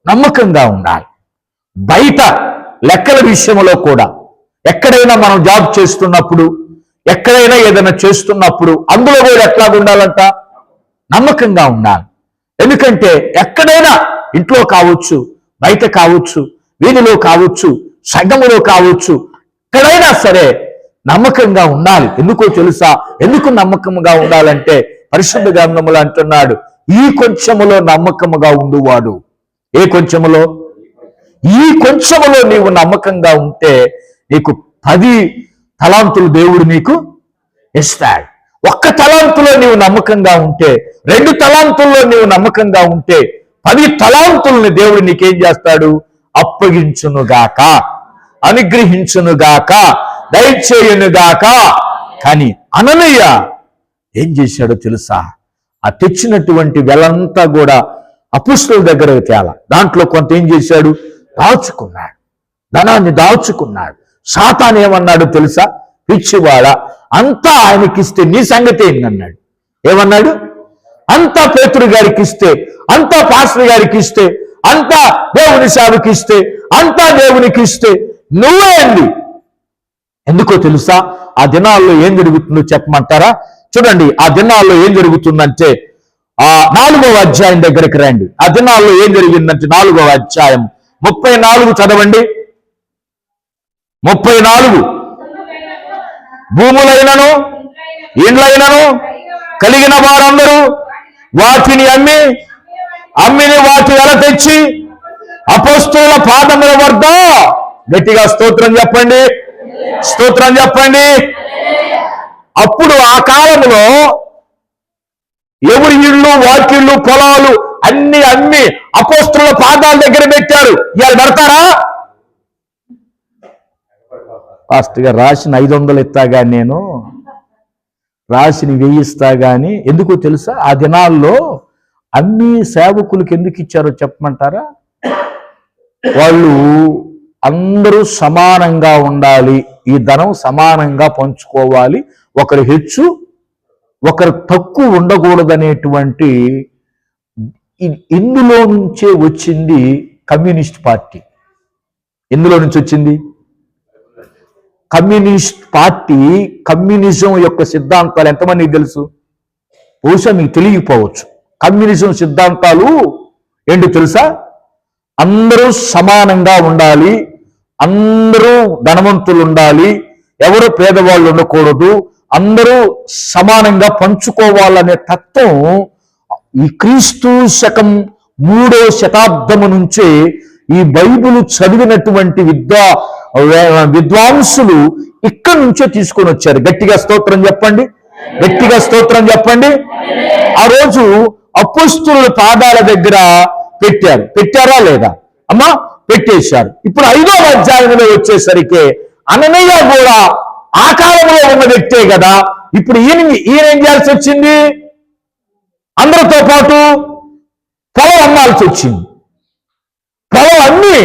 నమ్మకంగా ఉండాలి. బయట లెక్కల విషయంలో కూడా, ఎక్కడైనా మనం జాబ్ చేస్తున్నప్పుడు, ఎక్కడైనా ఏదైనా చేస్తున్నప్పుడు అందులో కూడా ఎట్లా ఉండాలంట? నమ్మకంగా ఉండాలి. ఎందుకంటే ఎక్కడైనా, ఇంట్లో కావచ్చు, బయట కావచ్చు, వీధిలో కావచ్చు, సంఘములో కావచ్చు, ఎక్కడైనా సరే నమ్మకంగా ఉండాలి. ఎందుకో తెలుసా? ఎందుకు నమ్మకంగా ఉండాలంటే పరిశుద్ధ గ్రంథములో అంటున్నాడు, ఈ కొంచెములో నమ్మకముగా ఉండువాడు. ఏ కొంచెములో? ఈ కొంచెములో నీవు నమ్మకంగా ఉంటే నీకు 10 తలాంతులు దేవుడు నీకు ఇస్తాడు. 1 తలాంతులో నీవు నమ్మకంగా ఉంటే, 2 తలాంతుల్లో నీవు నమ్మకంగా ఉంటే 10 తలాంతుల్ని దేవుడు నీకేం చేస్తాడు? అప్పగించునుగాక, అనుగ్రహించునుగాక, దయచేయునుగాక. కానీ అననీయ ఏం చేశాడో తెలుసా? ఆ తెచ్చినటువంటి వెలంతా కూడా అపొస్తలుల దగ్గరకు తేల. దాంట్లో కొంత ఏం చేశాడు? దాచుకున్నాడు, ధనాన్ని దాచుకున్నాడు. సాతాను ఏమన్నాడు తెలుసా? పిచ్చివాడా, అంతా ఆయనకిస్తే నీ సంగతి ఏంటన్నాడు. ఏమన్నాడు? అంతా పేతురు గారికి ఇస్తే, అంతా పాస్టర్ గారికి ఇస్తే, అంతా దేవుని సేవకి ఇస్తే, అంతా దేవునికి ఇస్తే నువ్వేంది? ఎందుకో తెలుసా? ఆ దినాల్లో ఏం జరుగుతుందో చెప్పమంటారా? చూడండి, ఆ దినాల్లో ఏం జరుగుతుందంటే, ఆ 4వ అధ్యాయం దగ్గరికి రండి. ఆ దినాల్లో ఏం జరిగిందంటే 4వ అధ్యాయం 34 చదవండి. 34 భూములైనను ఇండ్లైనను కలిగిన వారందరూ వాటిని అమ్మిని వాటి వెల తెచ్చి అపొస్తలుల పాదముల వద్ద, గట్టిగా స్తోత్రం చెప్పండి, స్తోత్రం చెప్పండి. అప్పుడు ఆ కాలంలో ఎవరి ఇళ్ళు, వాకిళ్ళు, పొలాలు అన్ని అమ్మి అపొస్తలుల పాదాల దగ్గర పెట్టారు. ఇవాళ పెడతారా? పాస్టర్ గారు రాసిన 500 ఇస్తా గాని, నేను రాసిన 1000 ఇస్తా గాని. ఎందుకో తెలుసా? ఆ దినాల్లో అన్ని సేవకులకు ఎందుకు ఇచ్చారో చెప్పమంటారా? వాళ్ళు అందరూ సమానంగా ఉండాలి, ఈ ధనం సమానంగా పంచుకోవాలి, ఒకరు హెచ్చు ఒకరు తక్కువ ఉండకూడదనేటువంటి, ఇందులో నుంచే వచ్చింది కమ్యూనిస్ట్ పార్టీ. ఎందులో నుంచి వచ్చింది? కమ్యూనిస్ట్ పార్టీ, కమ్యూనిజం యొక్క సిద్ధాంతాలు ఎంతమందికి తెలుసు? బహుశా మీకు తెలియకపోవచ్చు. కమ్యూనిజం సిద్ధాంతాలు ఏంటి తెలుసా? అందరూ సమానంగా ఉండాలి, అందరూ ధనవంతులు ఉండాలి, ఎవరు పేదవాళ్ళు ఉండకూడదు, అందరూ సమానంగా పంచుకోవాలనే తత్వం ఈ క్రీస్తు శకం 3వ శతాబ్దము నుంచే ఈ బైబిల్ చదివినటువంటి విద్వాంసులు ఇక్కడి నుంచే తీసుకొని వచ్చారు. గట్టిగా స్తోత్రం చెప్పండి, గట్టిగా స్తోత్రం చెప్పండి. ఆ రోజు అపోస్తలుల పాదాల దగ్గర పెట్టారా లేదా? అమ్మా, పెట్టేశారు. ఇప్పుడు 5వ అధ్యాయంలో వచ్చేసరికి అననీయ కూడా ఆ కాలంలో ఉన్న వ్యక్తే కదా. ఇప్పుడు ఈయన ఏం చేయాల్సి వచ్చింది? అందరితో పాటు పొలం అమ్మాల్సి వచ్చింది. పొలం అమ్మి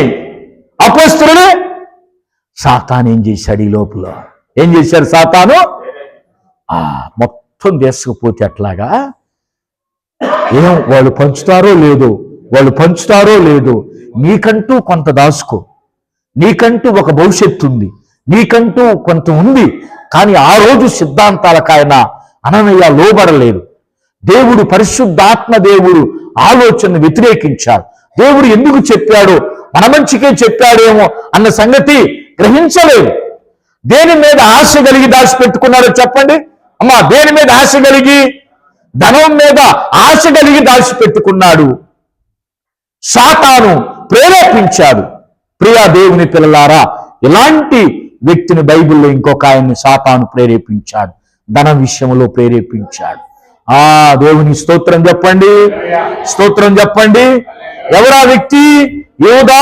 అపోస్తలుడే. సాతాను ఏం చేశాడు? ఈ లోపల ఏం చేశాడు సాతాను? మొత్తం తీసుకుపోతే అట్లాగా వాళ్ళు పంచుతారో లేదో, నీకంటూ కొంత దాచుకో, నీకంటూ ఒక భవిష్యత్తు ఉంది, నీకంటూ కొంత ఉంది. కానీ ఆ రోజు సిద్ధాంతాలకు ఆయన అననీయ లోబడలేదు. దేవుడు, పరిశుద్ధాత్మ దేవుడు ఆలోచనను వ్యతిరేకించాడు. దేవుడు ఎందుకు చెప్పాడో, మన మంచికే చెప్పాడేమో అన్న సంగతి గ్రహించలేదు. దేని మీద ఆశ కలిగి దాచిపెట్టుకున్నారో చెప్పండి అమ్మా. దేని మీద ఆశ కలిగి? ధనం మీద ఆశ కలిగి దాచిపెట్టుకున్నాడు. సాతాను ప్రేరేపించాడు. ప్రియా దేవుని పిల్లలారా, ఇలాంటి వ్యక్తిని బైబిల్లో ఇంకొక ఆయన్ని సాతాను ప్రేరేపించాడు, ధనం విషయంలో ప్రేరేపించాడు. దేవుని స్తోత్రం చెప్పండి, స్తోత్రం చెప్పండి. ఎవరా వ్యక్తి? యూదా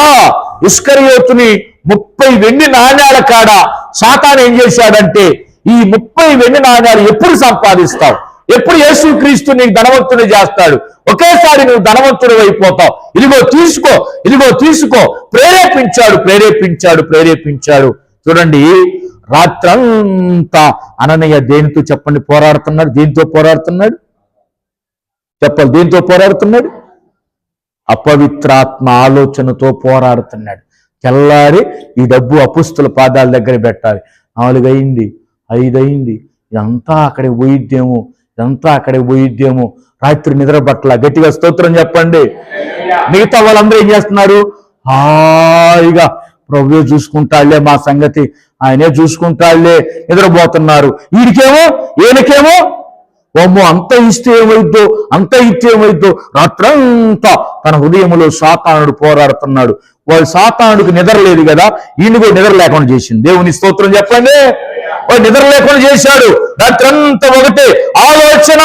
ఇస్కరియోతుని 30 వెండి నాణ్యాల కాడ సాతాను ఏం చేశాడంటే, ఈ 30 వెండి నాణ్యాలు ఎప్పుడు సంపాదిస్తావు, ఎప్పుడు యేసుక్రీస్తు నీకు ధనవంతుని చేస్తాడు, ఒకేసారి నువ్వు ధనవంతుడు అయిపోతావు, ఇదిగో తీసుకో. ప్రేరేపించాడు. చూడండి, రాత్రంతా అననీయ దేనితో చెప్పండి పోరాడుతున్నాడు? దేంతో పోరాడుతున్నాడు చెప్పాలి? దేంతో పోరాడుతున్నాడు? అపవిత్రాత్మ ఆలోచనతో పోరాడుతున్నాడు. తెల్లారి ఈ డబ్బు అపుస్తుల పాదాల దగ్గర పెట్టాలి. 4 అయింది, 5 అయింది, ఇదంతా అక్కడికి పోయిద్దేమో. రాత్రి నిద్ర పట్ల. గట్టిగా స్తోత్రం చెప్పండి. మిగతా వాళ్ళందరూ ఏం చేస్తున్నారు? హాయిగా ప్రభువే చూసుకుంటాళ్లే, మా సంగతి ఆయనే చూసుకుంటాళ్లే, నిద్రపోతున్నారు. ఈయనకేమో ఓమ్మో, అంత ఇస్తే ఏమైద్దో. రాత్రంతా తన హృదయంలో సాతానుడు పోరాడుతున్నాడు. వాడు సాతానుడికి నిద్ర లేదు కదా, ఈయన కూడా నిద్ర లేకుండా చేసింది. దేవుని స్తోత్రం చెప్పండి. వాడు నిద్ర లేకుండా చేశాడు. రాత్రంతా ఒకటే ఆలోచన.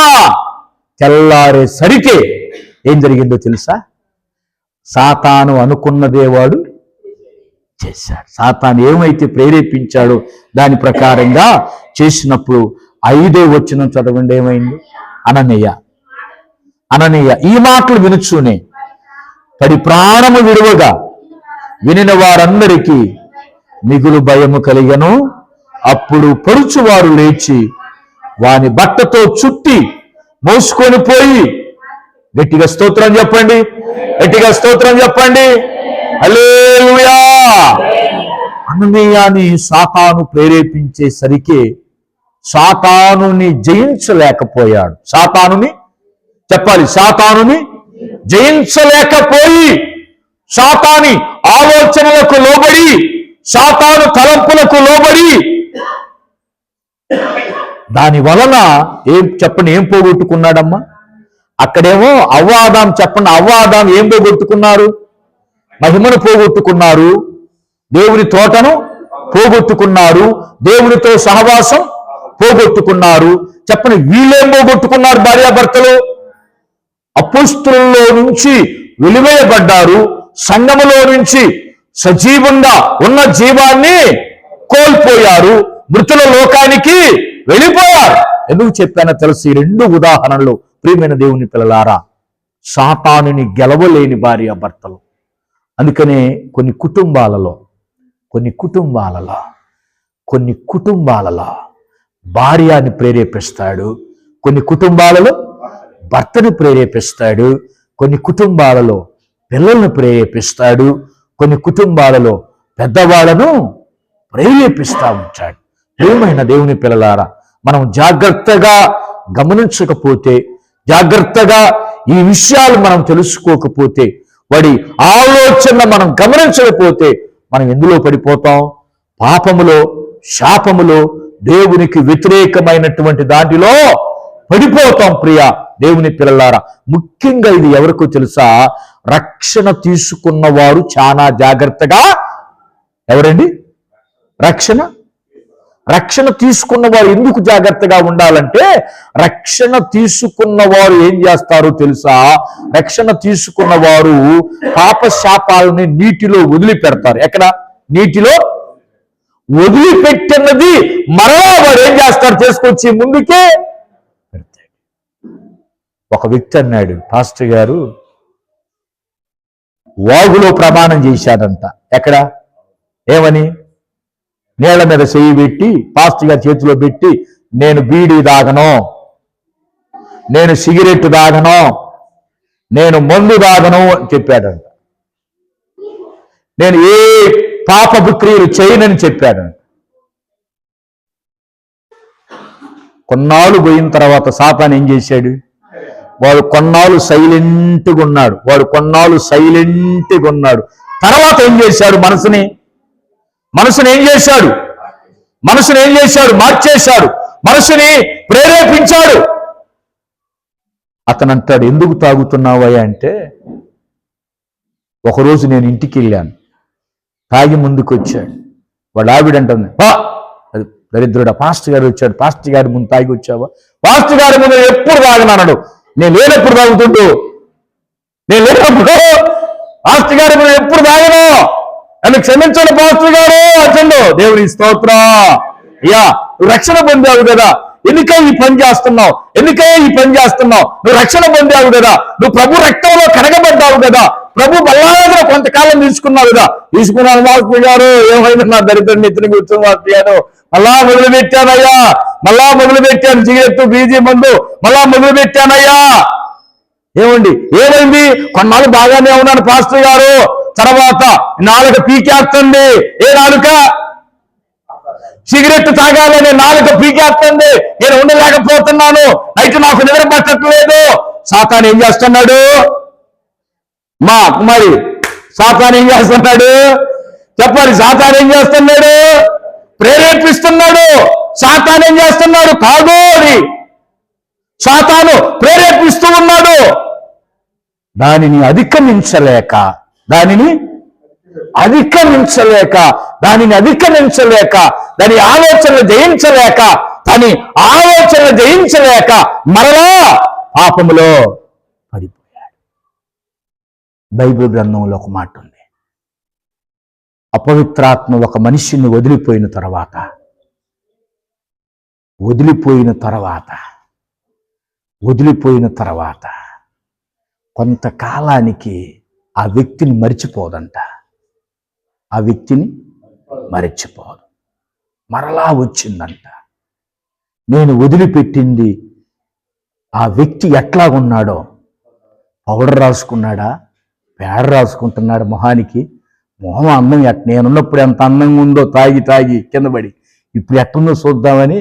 తెల్లారేసరికి ఏం జరిగిందో తెలుసా? సాతాను అనుకున్నదే వాడు చేశాడు. సాతాను ఏమైతే ప్రేరేపించాడో దాని ప్రకారంగా చేసినప్పుడు 5వ వచనం చదవండి. ఏమైంది? అననీయ ఈ మాటలు వినుచూనే పడి ప్రాణము విడువగా వినిన వారందరికీ మిగులు భయము కలిగను. అప్పుడు పరుచువారు లేచి వాని బట్టతో చుట్టి మోసుకొని పోయి, గట్టిగా స్తోత్రం చెప్పండి, హల్లెలూయా. అననీయాని సాతాను ప్రేరేపించేసరికి సాతానుని జయించలేకపోయాడు. సాతానుని జయించలేకపోయి, సాతాని ఆలోచనలకు లోబడి, సాతాను తలంపులకు లోబడి, దాని వలన ఏం పోగొట్టుకున్నాడమ్మా? అక్కడేమో అవ్వాదాం ఏం పోగొట్టుకున్నారు? మహిమను పోగొట్టుకున్నారు, దేవుని తోటను పోగొట్టుకున్నారు, దేవునితో సహవాసం పోగొట్టుకున్నారు. చెప్పండి, వీళ్ళేం పోగొట్టుకున్నారు? భార్యాభర్తలు అపోస్తలుల్లో నుంచి వెలివేయబడ్డారు. సంఘములో నుంచి సజీవంగా ఉన్న జీవాన్ని కోల్పోయారు, మృతుల లోకానికి వెళ్ళిపోయారు. ఎందుకు చెప్పానో తెలుసు? ఈ 2 ఉదాహరణలు ప్రియమైన దేవుని పిల్లలారా, సాతానుని గెలవలేని భార్యాభర్తలు. అందుకనే కొన్ని కుటుంబాలలో భార్యని ప్రేరేపిస్తాడు, కొన్ని కుటుంబాలలో భర్తను ప్రేరేపిస్తాడు, కొన్ని కుటుంబాలలో పిల్లలను ప్రేరేపిస్తాడు, కొన్ని కుటుంబాలలో పెద్దవాళ్ళను ప్రేరేపిస్తూ ఉంటాడు. ప్రియమైన దేవుని పిల్లలారా, మనం జాగ్రత్తగా గమనించకపోతే, జాగ్రత్తగా ఈ విషయాలు మనం తెలుసుకోకపోతే, వాడి ఆలోచన మనం గమనించకపోతే మనం ఎందులో పడిపోతాం? పాపములో, శాపములో, దేవునికి వ్యతిరేకమైనటువంటి దాంట్లో పడిపోతాం. ప్రియ దేవుని పిల్లలారా, ముఖ్యంగా ఇది ఎవరికో తెలుసా? రక్షణ తీసుకున్న వారు చాలా జాగ్రత్తగా, ఎవరండి? రక్షణ తీసుకున్న వారు ఎందుకు జాగ్రత్తగా ఉండాలంటే, రక్షణ తీసుకున్న వారు ఏం చేస్తారో తెలుసా? రక్షణ తీసుకున్న వారు పాప శాపాలని నీటిలో వదిలిపెడతారు. ఎక్కడ? నీటిలో వదిలిపెట్టినది మరలా వాడు ఏం చేస్తారు? తీసుకొచ్చి ముందుకే పెడతాడు. ఒక వ్యక్తి అన్నాడు, పాస్టర్ గారు వాగులో ప్రమాణం చేశాడంట. ఎక్కడ? ఏమని? నీళ్ల మీద చెయ్యి పెట్టి, పాస్టర్ గారి చేతిలో పెట్టి, నేను బీడీ తాగను, నేను సిగరెట్ తాగను, నేను మందు తాగను అని చెప్పాడంట. నేను ఏ పాపపు క్రియలు చేయనని చెప్పాడంట. కొన్నాళ్ళు పోయిన తర్వాత సాతాను ఏం చేశాడు? వాడు కొన్నాళ్ళు సైలెంట్గా ఉన్నాడు. తర్వాత ఏం చేశాడు? మనసుని ఏం చేశాడు? మార్చేశాడు. మనసుని ప్రేరేపించాడు. అతను అంటాడు, ఎందుకు తాగుతున్నావయ్యా అంటే, ఒకరోజు నేను ఇంటికి వెళ్ళాను, తాగి ముందుకు వచ్చాడు. వాడు ఆవిడంటుంది, అది దరిద్రుడా, పాస్టర్ గారు వచ్చాడు, పాస్టర్ గారి ముందు తాగి వచ్చావా? పాస్టర్ గారి ముందు ఎప్పుడు తాగనన్నాడు. నేను లేనప్పుడు తాగుతుంటూ, నేను లేనప్పుడు పాస్టర్ గారి ముందు ఎప్పుడు తాగను, నన్ను క్షమించండి పాస్టర్ గారు అంటుండు. దేవుని స్తోత్రం. అయ్యా, నువ్వు రక్షణ పొందావు కదా, ఎందుకై ఈ పని చేస్తున్నావు? నువ్వు రక్షణ పొందావు కదా, నువ్వు ప్రభు రక్తంలో కడగబడ్డావు కదా, ప్రభు బల్లాగా కొంతకాలం తీసుకున్నావు కదా. తీసుకున్నాను మాస్టర్ గారు, ఏమైనా నా దరిద్రం నెత్తిని కూర్చొని మాట్లాడాను, మళ్ళా మొదలుపెట్టాను సిగరెట్, బీజీ మందు మళ్ళా మొదలుపెట్టానయ్యా. ఏమండి, ఏమైంది? కొన్నాళ్ళు బాగానే ఉన్నాను పాస్టర్ గారు, తర్వాత నాలుక పీకేస్తుంది. ఏ నాలుక? సిగరెట్ తాగాలని నాలుక పీకేస్తుంది. నేను ఉండలేకపోతున్నాను, అయితే నాకు నిద్ర పట్టట్లేదు. సాతాను ఏం చేస్తున్నాడు? మరి సాతాను ఏం చేస్తున్నాడు? చెప్పాలి. సాతాను ఏం చేస్తున్నాడు? ప్రేరేపిస్తున్నాడు. సాతాను ఏం చేస్తున్నాడు? కాదు అని సాతాను ప్రేరేపిస్తూ ఉన్నాడు. దానిని అధిగమించలేక, దాని ఆలోచనలు జయించలేక మరలా పాపములో పడిపోయాడు. బైబిల్ గ్రంథంలో ఒక మాట ఉంది, అపవిత్రాత్మ ఒక మనిషిని వదిలిపోయిన తర్వాత కొంతకాలానికి ఆ వ్యక్తిని మరిచిపోదంట. మరలా వచ్చిందంట. నేను వదిలిపెట్టింది ఆ వ్యక్తి ఎట్లాగున్నాడో, పౌడర్ రాసుకున్నాడా, పేడ రాసుకుంటున్నాడు మొహానికి. మొహం అందం నేనున్నప్పుడు ఎంత అందంగా ఉందో, తాగి కింద పడి, ఇప్పుడు ఎట్టుందో చూద్దామని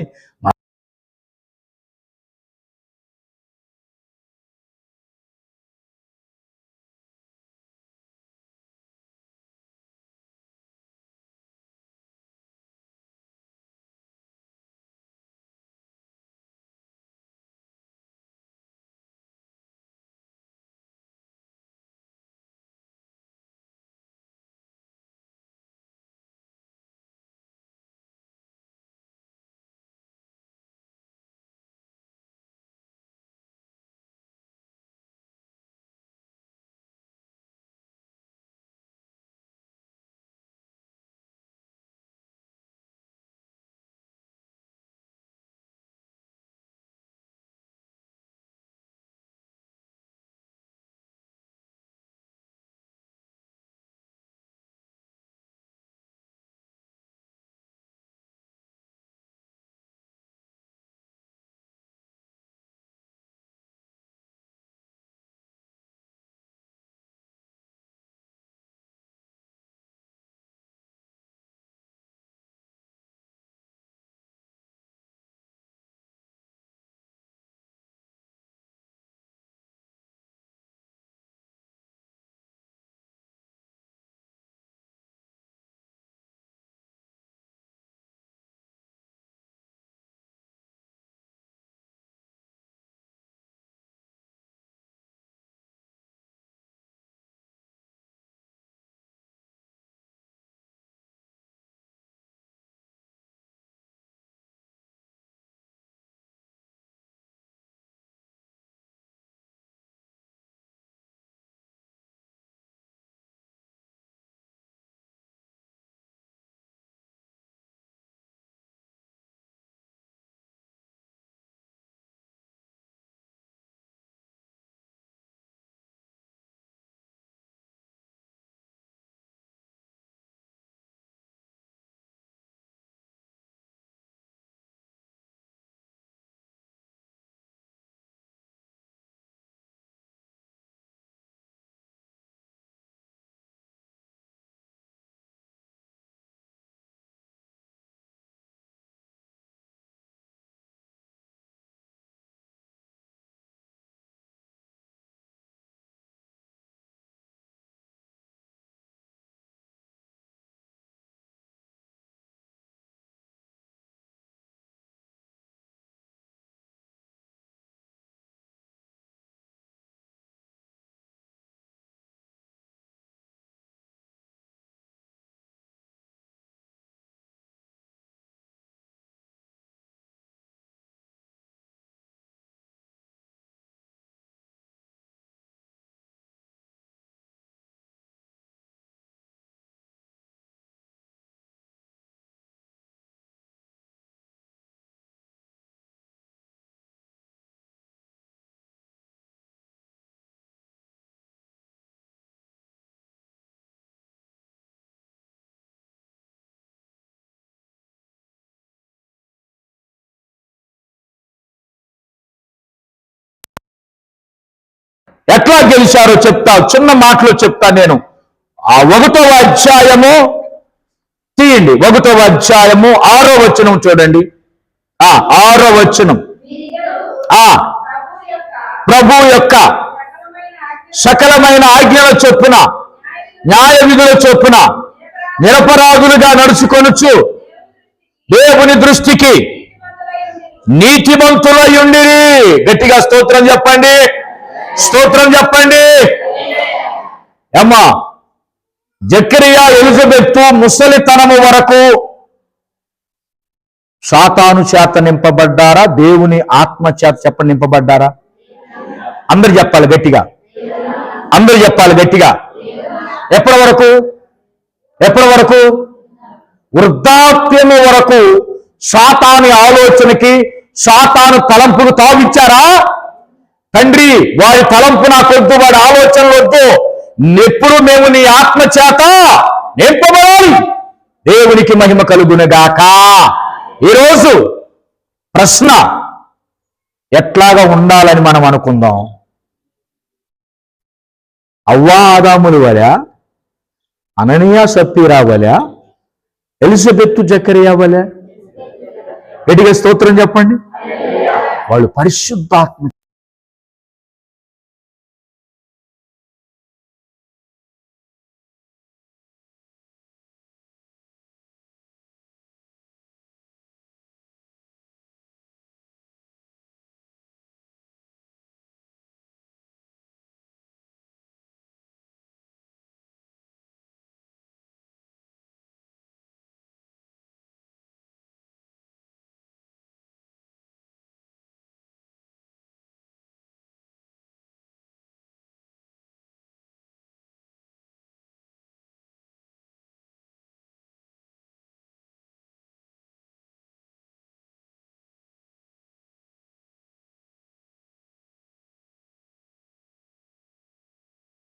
ఎట్లా గెలిచారో చెప్తా, చిన్న మాటలో చెప్తా నేను. ఆ 1వ అధ్యాయము తీయండి, 1వ అధ్యాయము 6వ వచనం చూడండి. 6వ వచనం. ప్రభు యొక్క సకలమైన ఆజ్ఞల చొప్పున, న్యాయ విధుల చొప్పున నిరపరాధులుగా నడుచుకొనుచు దేవుని దృష్టికి నీతిమంతులై ఉండిరి. గట్టిగా స్తోత్రం చెప్పండి, స్తోత్రం చెప్పండి. అమ్మా, జకరియా ఎలిజబెత్ ముసలితనము వరకు సాతాను చేత నింపబడ్డారా, దేవుని ఆత్మ చేత చెప్పండి నింపబడ్డారా? అందరు చెప్పాలి గట్టిగా, అందరు చెప్పాలి గట్టిగా. ఎప్పటి వరకు? ఎప్పటి వరకు? వృద్ధాప్యము వరకు సాతాను ఆలోచనకి, సాతాను తలంపుకు తావిచ్చారా? తండ్రి, వాడి తలంపు నాకొద్దు, వాడి ఆలోచనలు వద్దు, ఎప్పుడు మేము నీ ఆత్మ చేత నింపబడాలి. దేవునికి మహిమ కలుగునుగాక. ఈరోజు ప్రశ్న, ఎట్లాగా ఉండాలని మనం అనుకుందాం? అవ్వా ఆదాములు వలె, అననీయ సప్పీరా వలె, ఎలిజబెత్ జకరియా వలె? గట్టిగా స్తోత్రం చెప్పండి. వాళ్ళు పరిశుద్ధాత్మ